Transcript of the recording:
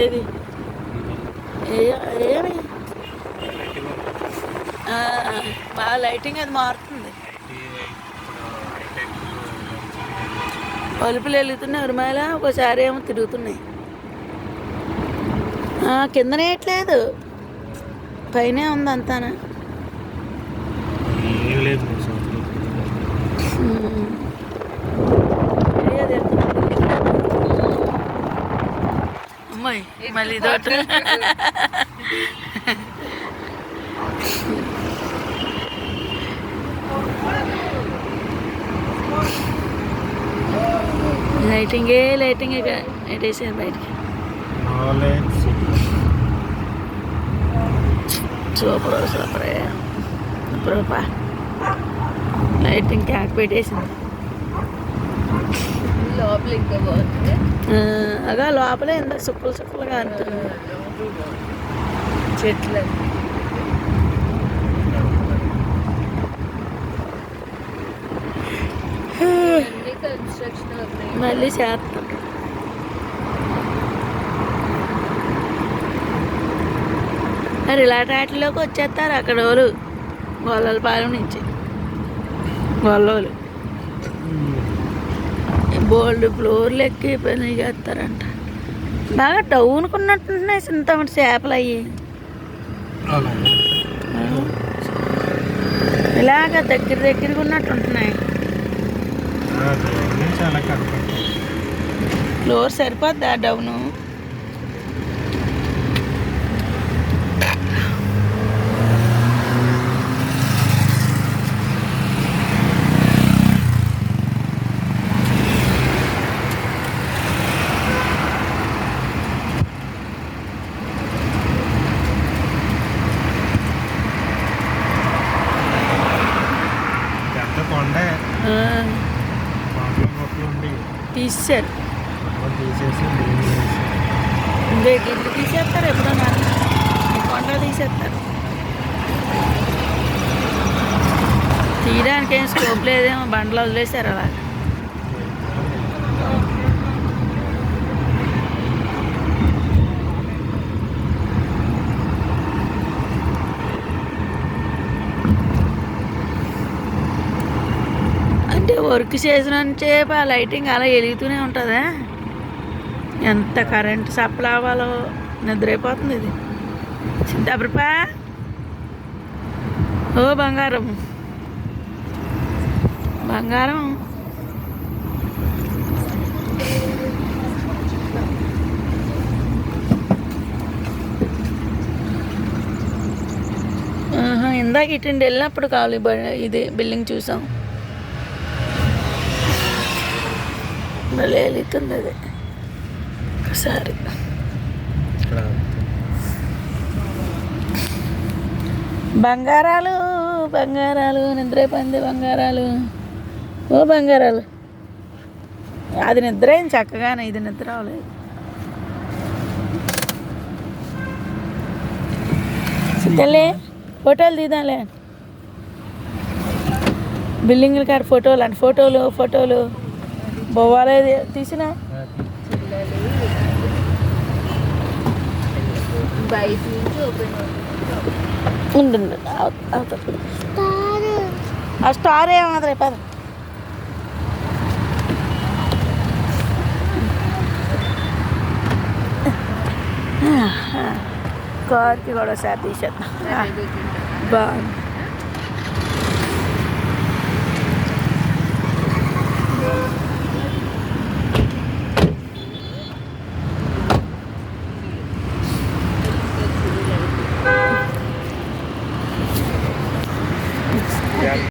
ఏది ఏమి బాగా లైటింగ్ అది మారుతుంది. బల్బులు వెలుగుతున్నాయి ఉరిమాల, ఒకసారి ఏమో తిరుగుతున్నాయి. కిందనే వేయట్లేదు, పైనే ఉంది అంతానా. అమ్మాయి మళ్ళీ దోట లైటింగే ఎటేసారు బయటికి. సూపర్ సూపరే సూపర్. లైటింగ్ క్యాక్ పెట్టేసింది లోపల. ఇంకా బాగుంటుంది అగా లోపలే ఎంత సుక్కలుగా అంటుంది. చెట్లు మళ్ళీ చేస్తాం. మరి ఇలాంటి వాటిలోకి వచ్చేస్తారు అక్కడ వాళ్ళు గొల్లలపాలెం నుంచి. గొల్లోలు బోల్డ్ ఫ్లోర్లు ఎక్కి పని చేస్తారంట. బాగా డౌన్కున్నట్టున్నాయి చింతమటి చేపలు అయ్యి. ఇలాగ దగ్గరగా ఉన్నట్టు ఉంటున్నాయి. ఫ్లోర్ సరిపోద్దా డౌను? తీసేసారు, గిడ్లు తీసేస్తారు, ఎప్పుడన్నా కొండ తీసేస్తారు. తీయడానికి ఏం స్కోప్ లేదేమో, బండ్లు వదిలేశారు అలా. అంటే వర్క్ చేసినంతసేపు ఆ లైటింగ్ అలా వెలుగుతూనే ఉంటుందా? ఎంత కరెంటు సప్లై అవ్వాలో నిద్రైపోతుంది ఇది. చింతాప్రపా ఓ బంగారం బంగారం. ఇందాక ఇటు వెళ్ళినప్పుడు కావాలి ఇది బిల్డింగ్ చూసాం. మళ్ళీ వెళ్తుంది అది ఒకసారి. బంగారాలు బంగారాలు నిద్రైపోయింది బంగారాలు. ఓ బంగారాలు, అది నిద్ర అయింది చక్కగానే, ఇది నిద్ర అవ్వలేదు. తల్లి ఫోటోలు తీద్దాంలే, బిల్డింగ్ల కాడ ఫోటోలు అంటే ఫోటోలు బొవ్వాలేదు తీసిన. బయట నుంచి ఓపెన్ ఉండండి ఆ స్టార్ ఏమన్నది రేపు కార్కి కూడా ఒకసారి తీసేద్దాం. బాగుంది.